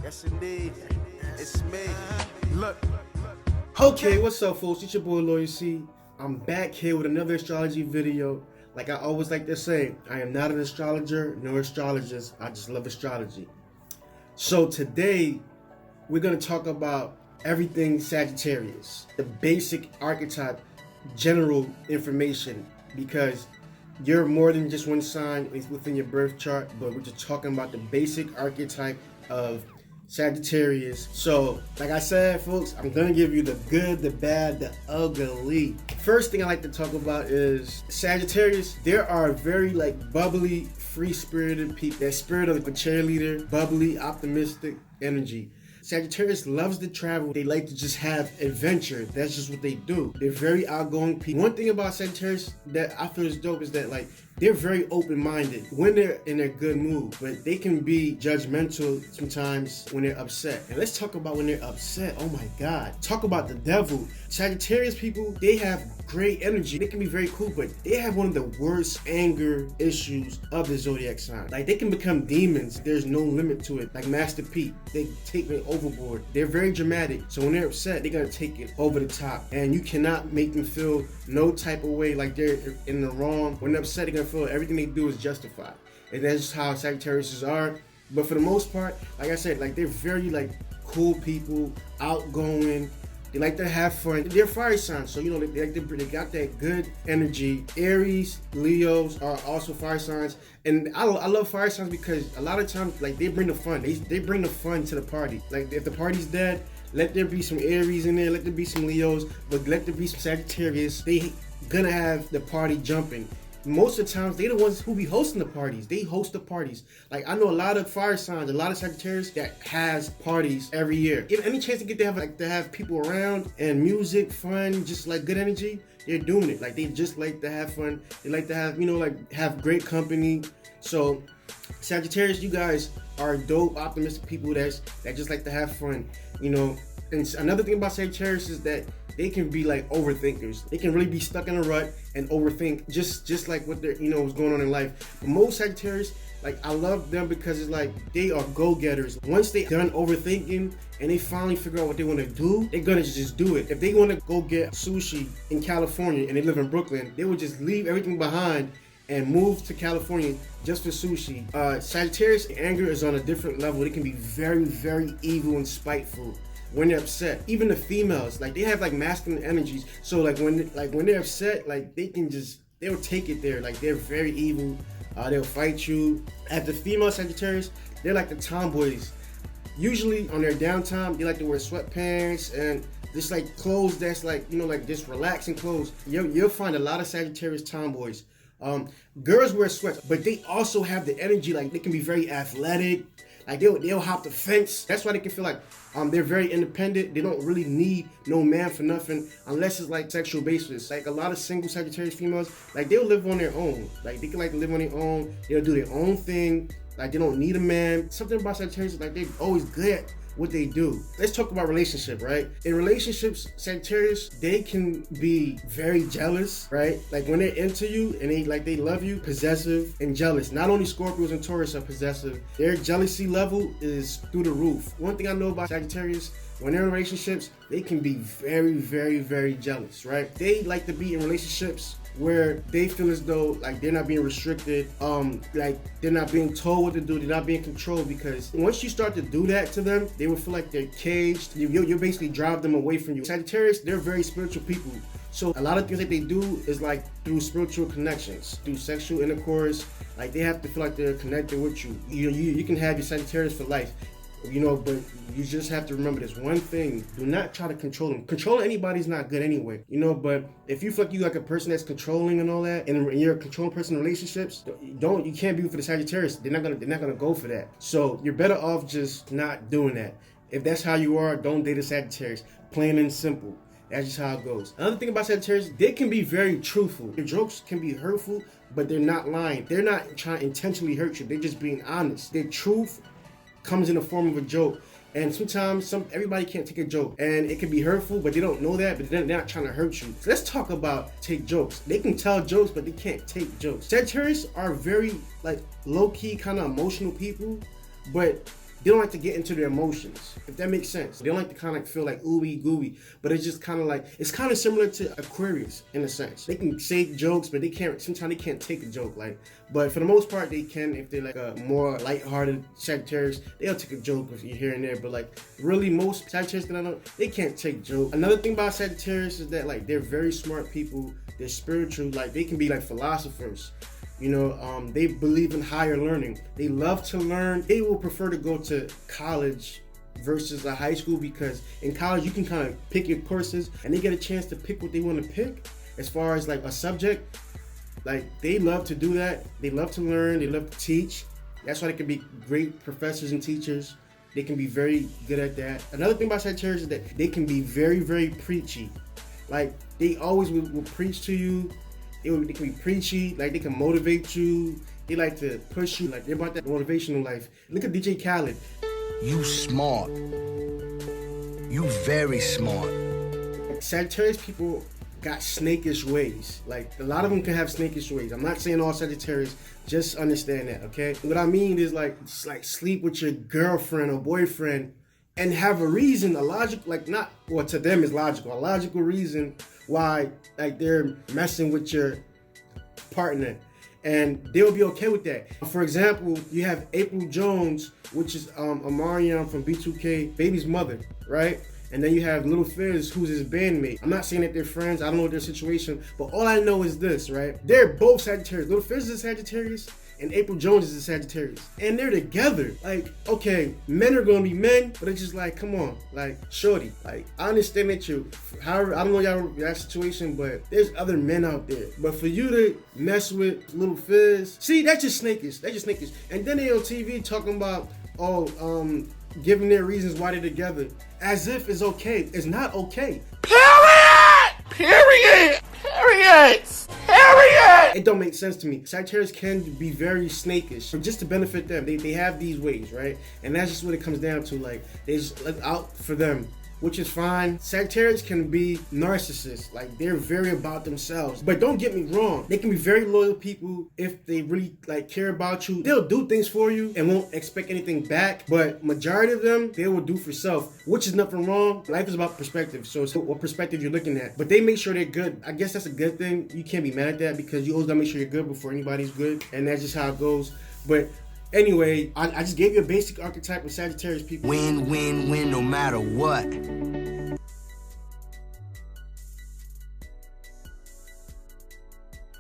Yes, indeed. It's me. Look. Okay, what's up, folks? It's your boy Loyalty. I'm back here with another astrology video. Like I always like to say, I am not an astrologer nor astrologist. I just love astrology. So today, we're going to talk about everything Sagittarius, the basic archetype, general information, because you're more than just one sign within your birth chart, but we're just talking about the basic archetype of Sagittarius. So, like I said, folks, I'm gonna give you the good, the bad, the ugly. First thing I like to talk about is Sagittarius. There are very bubbly, free-spirited people. That spirit of a cheerleader, bubbly, optimistic energy. Sagittarius loves to travel. They like to just have adventure. That's just what they do. They're very outgoing people. One thing about Sagittarius that I feel is dope is that they're very open-minded when they're in a good mood, but they can be judgmental sometimes when they're upset. And let's talk about when they're upset. Oh my God. Talk about the devil. Sagittarius people, they have great energy. They can be very cool, but they have one of the worst anger issues of the Zodiac sign. They can become demons. There's no limit to it. Like Master Pete, they take it overboard. They're very dramatic. So when they're upset, they're gonna take it over the top. And you cannot make them feel no type of way like they're in the wrong. When they're upset, they're gonna feel everything they do is justified. And that's just how Sagittarius are. But for the most part, like I said, they're very cool people, outgoing. They like to have fun. They're fire signs, so they got that good energy. Aries, Leos are also fire signs, and I love fire signs because a lot of times they bring the fun. They bring the fun to the party. If the party's dead, let there be some Aries in there, let there be some Leos, but let there be some Sagittarius. They gonna have the party jumping. Most of the times, they're the ones who be hosting the parties. They host the parties. I know a lot of fire signs, a lot of Sagittarius that has parties every year. If any chance to get to have people around and music, fun, just good energy, they're doing it. They just like to have fun. They like to have, have great company. So Sagittarius, you guys are dope, optimistic people that just like to have fun, And another thing about Sagittarius is that they can be overthinkers. They can really be stuck in a rut and overthink just like what they're, what's going on in life. But most Sagittarius, I love them because it's they are go-getters. Once they done overthinking and they finally figure out what they want to do, they're gonna just do it. If they want to go get sushi in California and they live in Brooklyn, they would just leave everything behind and move to California just for sushi. Sagittarius anger is on a different level. They can be very, very evil and spiteful when they're upset. Even the females, they have masculine energies. So when they're upset, they'll take it there. They're very evil. They'll fight you. As the female Sagittarius, they're like the tomboys. Usually on their downtime, they like to wear sweatpants and just clothes that's just relaxing clothes. You'll find a lot of Sagittarius tomboys. Girls wear sweats, but they also have the energy. They can be very athletic. They'll hop the fence. That's why they can feel they're very independent. They don't really need no man for nothing unless it's sexual basis. A lot of single Sagittarius females, they'll live on their own. They can live on their own. They'll do their own thing. They don't need a man. Something about Sagittarius is they're always good at what they do. Let's talk about relationship, right? In relationships, Sagittarius, they can be very jealous, right? When they're into you and they love you, possessive and jealous. Not only Scorpios and Taurus are possessive, their jealousy level is through the roof. One thing I know about Sagittarius, when they're in relationships, they can be very, very, very jealous, right? They like to be in relationships where they feel as though they're not being restricted, they're not being told what to do, they're not being controlled, because once you start to do that to them, they will feel like they're caged. You basically drive them away from you. Sagittarius, they're very spiritual people. So a lot of things that they do is through spiritual connections, through sexual intercourse. They have to feel like they're connected with you. You can have your Sagittarius for life. But you just have to remember this one thing. Do not try to control them. Controlling anybody is not good anyway. But if you feel like you a person that's controlling and all that, and you're a controlling person in relationships, you can't be for the Sagittarius. They're not gonna go for that. So you're better off just not doing that. If that's how you are, don't date a Sagittarius. Plain and simple. That's just how it goes. Another thing about Sagittarius, they can be very truthful. Their jokes can be hurtful, but they're not lying. They're not trying to intentionally hurt you. They're just being honest. Their truth comes in the form of a joke. And sometimes everybody can't take a joke, and it can be hurtful, but they don't know that, but they're not trying to hurt you. So let's talk about take jokes. They can tell jokes, but they can't take jokes. Sagittarius are very low-key kind of emotional people, but they don't like to get into their emotions, if that makes sense. They don't like to kind of like feel like ooey gooey, but it's just kind of like, it's kind of similar to Aquarius in a sense. They can say jokes, but sometimes they can't take a joke, like, but for the most part they can. If they're like a more lighthearted Sagittarius, they'll take a joke if you're here and there, but like really most Sagittarius that I know, they can't take jokes. Another thing about Sagittarius is that like they're very smart people, they're spiritual, like they can be like philosophers. You know, they believe in higher learning. They love to learn. They will prefer to go to college versus a high school, because in college you can kind of pick your courses and they get a chance to pick what they want to pick as far as like a subject. Like they love to do that. They love to learn. They love to teach. That's why they can be great professors and teachers. They can be very good at that. Another thing about Sagittarius is that they can be very, very preachy. Like they always will preach to you. They can be preachy, like they can motivate you. They like to push you, like they're about that motivational life. Look at DJ Khaled. You smart. You very smart. Sagittarius people got snakish ways. Like a lot of them can have snakish ways. I'm not saying all Sagittarius, just understand that, okay? What I mean is like sleep with your girlfriend or boyfriend and have a reason, a logical, like not, well to them is logical, a logical reason why like they're messing with your partner, and they'll be okay with that. For example, you have April Jones, which is Omarion from B2K, Baby's mother, right? And then you have Little Fizz, who's his bandmate. I'm not saying that they're friends, I don't know their situation, but all I know is this, right? They're both Sagittarius. Little Fizz is a Sagittarius and April Jones is a Sagittarius, and they're together. Like, okay, men are gonna be men, but it's just like, come on, like, shorty, like, I understand that you, however, I don't know your situation, but there's other men out there. But for you to mess with Little Fizz, see, that's just snakish. That's just snakish. And then they on TV talking about, giving their reasons why they're together, as if it's okay. It's not okay. Period! Period! Period! Period! It don't make sense to me. Sagittarius can be very snakish, just to benefit them. They have these ways, right? And that's just what it comes down to. Like, they just look out for them, which is fine. Sagittarius can be narcissists. Like, they're very about themselves. But don't get me wrong, they can be very loyal people if they really like care about you. They'll do things for you and won't expect anything back. But majority of them, they will do for self, which is nothing wrong. Life is about perspective, so it's what perspective you're looking at. But they make sure they're good. I guess that's a good thing. You can't be mad at that, because you always gotta make sure you're good before anybody's good, and that's just how it goes. But anyway, I just gave you a basic archetype of Sagittarius people. Win, win, win, no matter what.